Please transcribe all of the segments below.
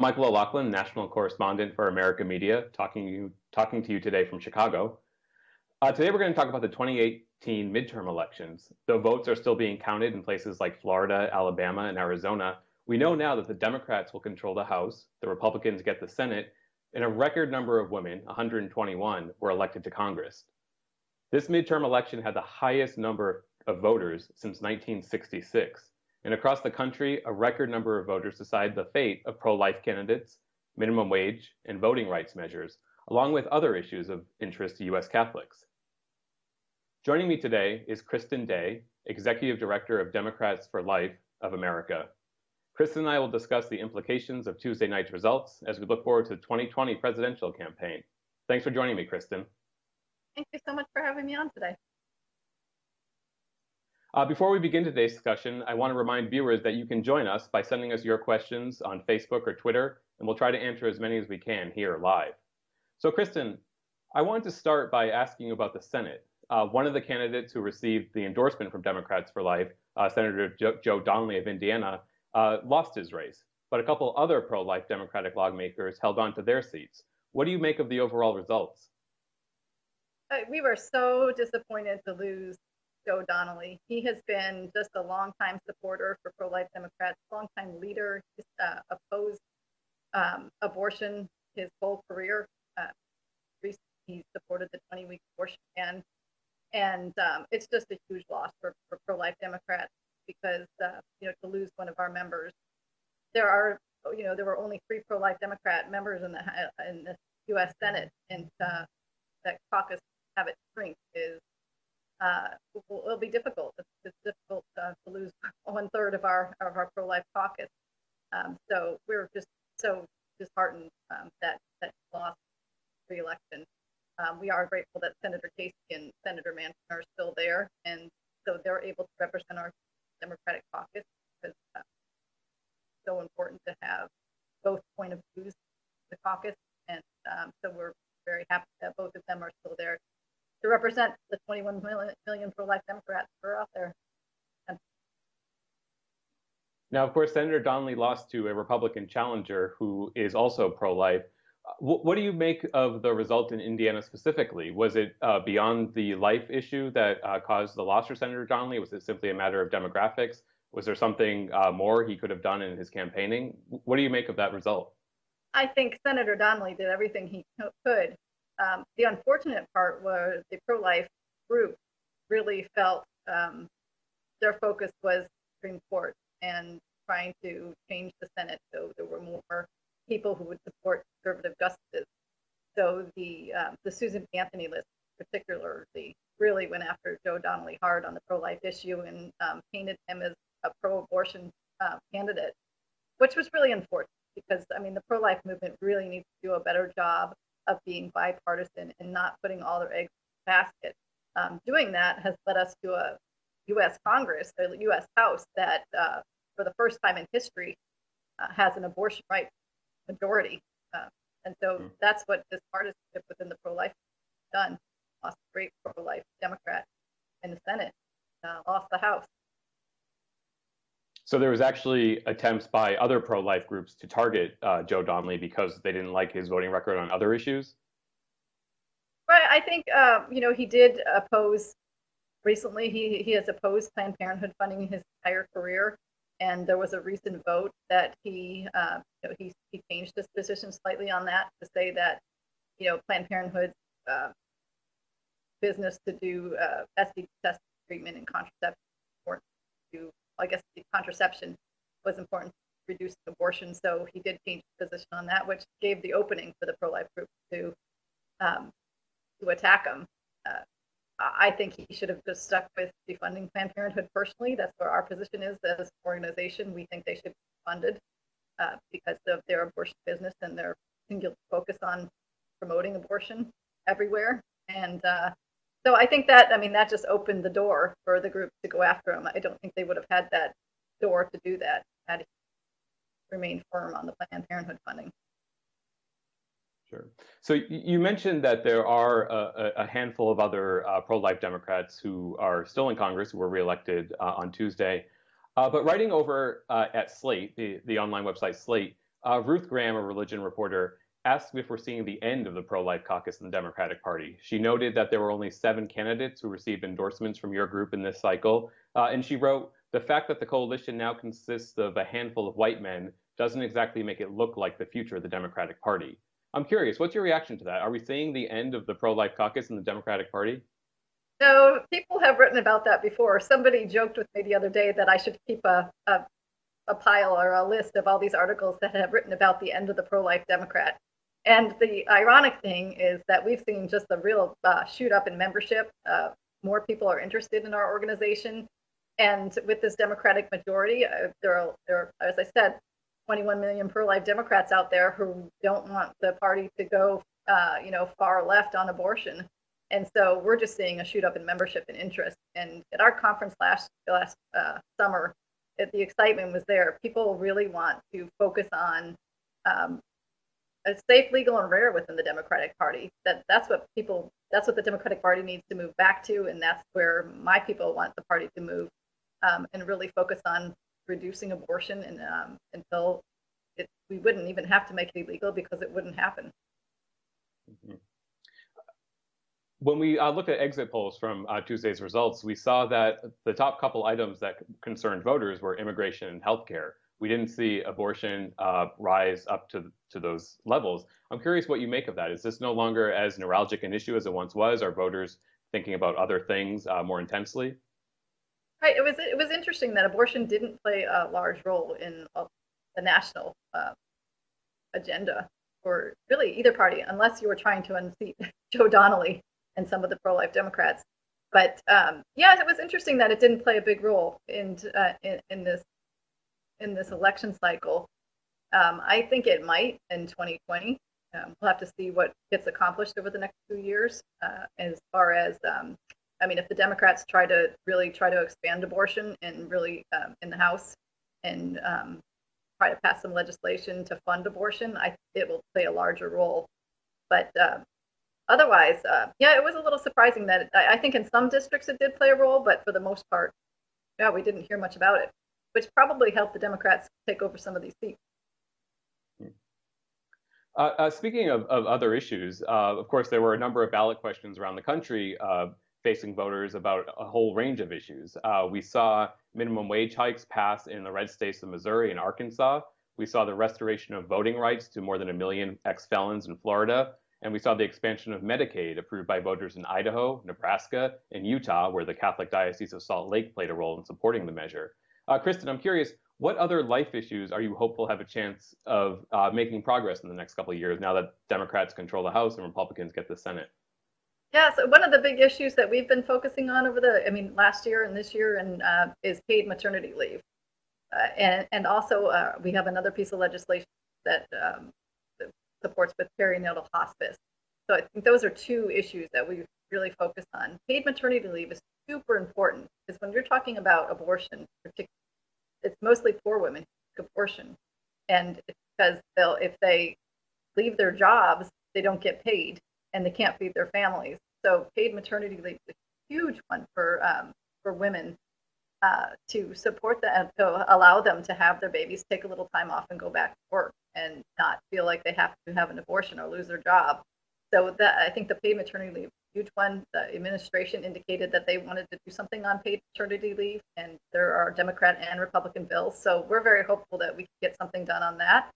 Michael O'Loughlin, national correspondent for America Media, talking to you today from Chicago. Today we're going to talk about the 2018 midterm elections. Though votes are still being counted in places like Florida, Alabama, and Arizona, we know now that the Democrats will control the House, the Republicans get the Senate, and a record number of women, 121, were elected to Congress. This midterm election had the highest number of voters since 1966. And across the country, a record number of voters decided the fate of pro-life candidates, minimum wage, and voting rights measures, along with other issues of interest to U.S. Catholics. Joining me today is Kristen Day, Executive Director of Democrats for Life of America. Kristen and I will discuss the implications of Tuesday night's results as we look forward to the 2020 presidential campaign. Thanks for joining me, Kristen. Thank you so much for having me on today. Before we begin today's discussion, I want to remind viewers that you can join us by sending us your questions on Facebook or Twitter, and we'll try to answer as many as we can here live. So, Kristen, I wanted to start by asking you about the Senate. One of the candidates who received the endorsement from Democrats for Life, Senator Joe Donnelly of Indiana, lost his race, but a couple other pro-life Democratic lawmakers held on to their seats. What do you make of the overall results? We were so disappointed to lose Joe Donnelly. He has been just a longtime supporter for pro-life Democrats, longtime leader. He's opposed abortion his whole career. Recently, he supported the 20-week abortion ban, and it's just a huge loss for pro-life Democrats because to lose one of our members. There were only 3 pro-life Democrat members in the U.S. Senate, and that caucus have it shrink is will be difficult. It's difficult to lose 1/3 of our pro-life caucus. So we're just so disheartened that he lost re-election. We are grateful that Senator Casey and Senator Manchin are still there, and so they're able to represent our Democratic caucus because it's so important to have both point of views in the caucus, and so we're very happy that both of them are still there to represent the 21 million pro-life Democrats who are out there. Now, of course, Senator Donnelly lost to a Republican challenger who is also pro-life. What do you make of the result in Indiana specifically? Was it beyond the life issue that caused the loss for Senator Donnelly? Was it simply a matter of demographics? Was there something more he could have done in his campaigning? What do you make of that result? I think Senator Donnelly did everything he could. The unfortunate part was the pro-life group really felt their focus was Supreme Court and trying to change the Senate so there were more people who would support conservative justices. So the Susan B. Anthony list particularly really went after Joe Donnelly hard on the pro-life issue and painted him as a pro-abortion candidate, which was really unfortunate because, I mean, the pro-life movement really needs to do a better job of being bipartisan and not putting all their eggs in the basket. Doing that has led us to a U.S. Congress, a U.S. House that, for the first time in history, has an abortion right majority. And so that's what this partisanship within the pro-life has done. Lost a great pro-life Democrat in the Senate, lost the House. So there was actually attempts by other pro-life groups to target Joe Donnelly because they didn't like his voting record on other issues? Right. I think, he did oppose recently. He has opposed Planned Parenthood funding his entire career. And there was a recent vote that he changed his position slightly on that to say that, Planned Parenthood's business to do STD testing treatment and contraception to, I guess, the contraception was important to reduce abortion. So he did change his position on that, which gave the opening for the pro-life group to attack him. I think he should have just stuck with defunding Planned Parenthood personally. That's where our position is as an organization. We think they should be funded because of their abortion business and their singular focus on promoting abortion everywhere. And so I think that just opened the door for the group to go after him. I don't think they would have had that door to do that had he remained firm on the Planned Parenthood funding. Sure. So you mentioned that there are a handful of other pro-life Democrats who are still in Congress who were reelected on Tuesday. But writing over at Slate, the online website Slate, Ruth Graham, a religion reporter, asked if we're seeing the end of the pro-life caucus in the Democratic Party. She noted that there were only 7 candidates who received endorsements from your group in this cycle. And she wrote, the fact that the coalition now consists of a handful of white men doesn't exactly make it look like the future of the Democratic Party. I'm curious, what's your reaction to that? Are we seeing the end of the pro-life caucus in the Democratic Party? So people have written about that before. Somebody joked with me the other day that I should keep a pile or a list of all these articles that have written about the end of the pro-life Democrat. And the ironic thing is that we've seen just a real shoot up in membership. More people are interested in our organization. And with this Democratic majority, there are, as I said, 21 million pro-life Democrats out there who don't want the party to go, far left on abortion. And so we're just seeing a shoot up in membership and interest. And at our conference last summer, the excitement was there. People really want to focus on a safe, legal, and rare within the Democratic Party. That's what the Democratic Party needs to move back to, and that's where my people want the party to move, and really focus on reducing abortion and until we wouldn't even have to make it illegal because it wouldn't happen. Mm-hmm. When we looked at exit polls from Tuesday's results, we saw that the top couple items that concerned voters were immigration and healthcare. We didn't see abortion rise up to those levels. I'm curious what you make of that. Is this no longer as neuralgic an issue as it once was? Are voters thinking about other things more intensely? Right. It was interesting that abortion didn't play a large role in the national agenda for really either party, unless you were trying to unseat Joe Donnelly and some of the pro-life Democrats. But yeah, it was interesting that it didn't play a big role in this election cycle. I think it might in 2020. We'll have to see what gets accomplished over the next 2 years. As far as, if the Democrats try to expand abortion and really in the House and try to pass some legislation to fund abortion, it will play a larger role. But otherwise, yeah, it was a little surprising that I think in some districts it did play a role, but for the most part, yeah, we didn't hear much about it, which probably helped the Democrats take over some of these seats. Speaking of other issues, of course, there were a number of ballot questions around the country facing voters about a whole range of issues. We saw minimum wage hikes pass in the red states of Missouri and Arkansas. We saw the restoration of voting rights to more than 1 million ex-felons in Florida. And we saw the expansion of Medicaid approved by voters in Idaho, Nebraska, and Utah, where the Catholic Diocese of Salt Lake played a role in supporting the measure. Kristen, I'm curious, what other life issues are you hopeful have a chance of making progress in the next couple of years now that Democrats control the House and Republicans get the Senate? Yeah, so one of the big issues that we've been focusing on over last year and this year is paid maternity leave. And also we have another piece of legislation that supports with perinatal hospice. So I think those are 2 issues that we really focus on. Paid maternity leave is super important because when you're talking about abortion, it's mostly poor women who take abortion. And it's because if they leave their jobs, they don't get paid and they can't feed their families. So paid maternity leave is a huge one for women to support them, to allow them to have their babies, take a little time off and go back to work and not feel like they have to have an abortion or lose their job. So that I think the paid maternity leave is a huge one. The administration indicated that they wanted to do something on paid maternity leave, and there are Democrat and Republican bills. So we're very hopeful that we can get something done on that.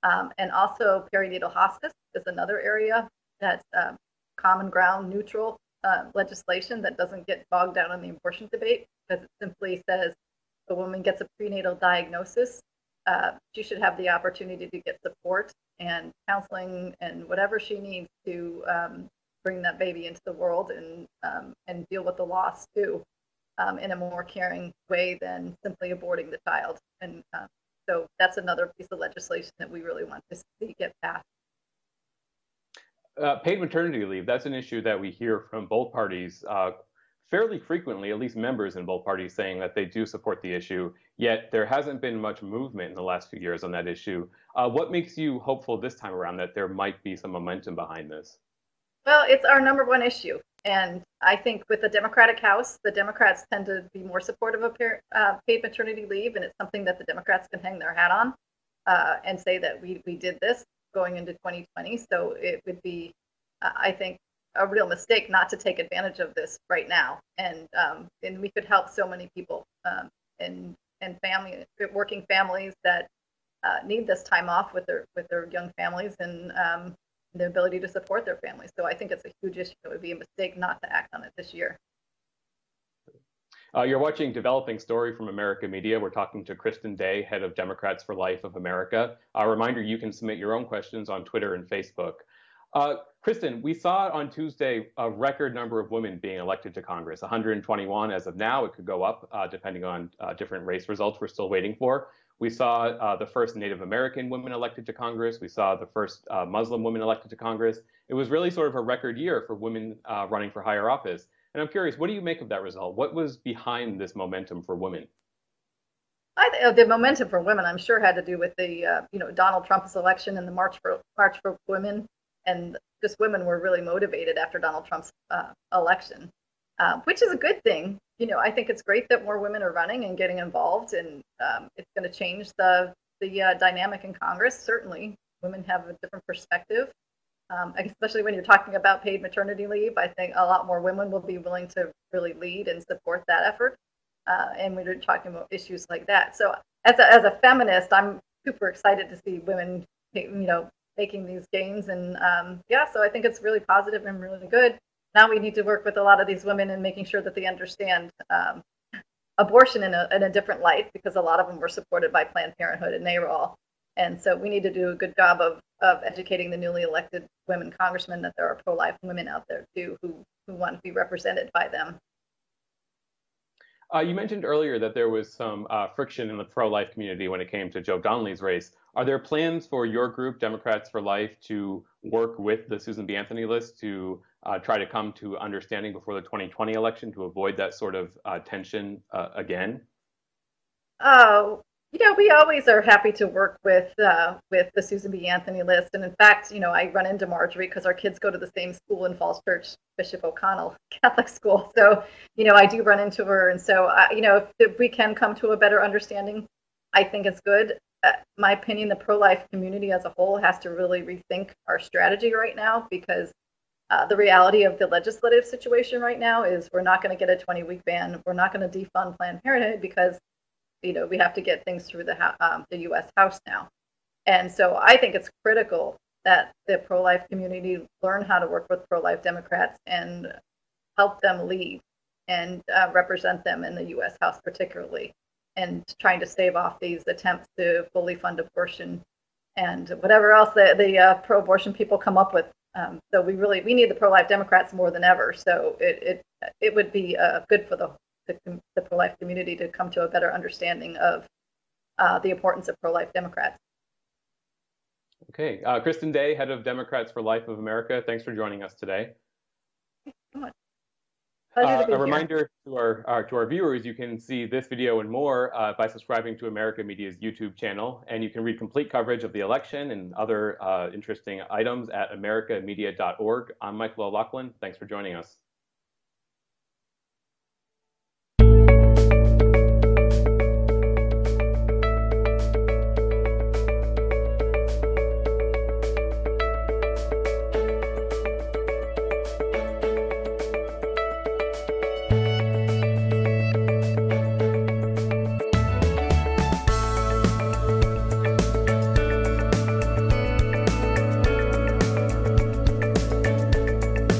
And also perinatal hospice is another area that's common ground neutral legislation that doesn't get bogged down in the abortion debate, because it simply says if a woman gets a prenatal diagnosis, she should have the opportunity to get support and counseling and whatever she needs to bring that baby into the world and deal with the loss too, in a more caring way than simply aborting the child. And so that's another piece of legislation that we really want to see get passed. Paid maternity leave, that's an issue that we hear from both parties fairly frequently, at least members in both parties saying that they do support the issue, yet there hasn't been much movement in the last few years on that issue. What makes you hopeful this time around that there might be some momentum behind this? Well, it's our number one issue. And I think with the Democratic House, the Democrats tend to be more supportive of paid maternity leave, and it's something that the Democrats can hang their hat on. and say that we did this going into 2020. So it would be, I think, a real mistake not to take advantage of this right now. And we could help so many people and working families that need this time off with their young families and the ability to support their families. So I think it's a huge issue. It would be a mistake not to act on it this year. You're watching Developing Story from America Media. We're talking to Kristen Day, head of Democrats for Life of America. A reminder, you can submit your own questions on Twitter and Facebook. Kristen, we saw on Tuesday a record number of women being elected to Congress, 121 as of now. It could go up depending on different race results we're still waiting for. We saw the first Native American women elected to Congress. We saw the first Muslim women elected to Congress. It was really sort of a record year for women running for higher office. And I'm curious, what do you make of that result? What was behind this momentum for women? The momentum for women, I'm sure, had to do with the Donald Trump's election and the March for Women, and just women were really motivated after Donald Trump's election, which is a good thing. I think it's great that more women are running and getting involved, and it's going to change the dynamic in Congress. Certainly, women have a different perspective. Especially when you're talking about paid maternity leave, I think a lot more women will be willing to really lead and support that effort. And when you're talking about issues like that. So as a feminist, I'm super excited to see women, making these gains. And so I think it's really positive and really good. Now we need to work with a lot of these women and making sure that they understand abortion in a different light, because a lot of them were supported by Planned Parenthood and NARAL. And so we need to do a good job of educating the newly elected women congressmen that there are pro-life women out there too who want to be represented by them. You mentioned earlier that there was some friction in the pro-life community when it came to Joe Donnelly's race. Are there plans for your group, Democrats for Life, to work with the Susan B. Anthony list to try to come to understanding before the 2020 election to avoid that sort of tension again? We always are happy to work with the Susan B. Anthony list. And in fact, I run into Marjorie because our kids go to the same school in Falls Church, Bishop O'Connell Catholic School. So, I do run into her. And so, if we can come to a better understanding, I think it's good. My opinion, the pro-life community as a whole has to really rethink our strategy right now, because the reality of the legislative situation right now is we're not going to get a 20-week ban. We're not going to defund Planned Parenthood because we have to get things through the U.S. House now. And so I think it's critical that the pro-life community learn how to work with pro-life Democrats and help them lead and represent them in the U.S. House particularly, and trying to stave off these attempts to fully fund abortion and whatever else the pro-abortion people come up with. So we need the pro-life Democrats more than ever. So it would be good for the pro-life community to come to a better understanding of the importance of pro-life Democrats. Okay. Kristen Day, head of Democrats for Life of America, thanks for joining us today. Thanks so much. Pleasure to be A here. reminder to our viewers, you can see this video and more by subscribing to America Media's YouTube channel, and you can read complete coverage of the election and other interesting items at americamedia.org. I'm Michael O'Loughlin. Thanks for joining us.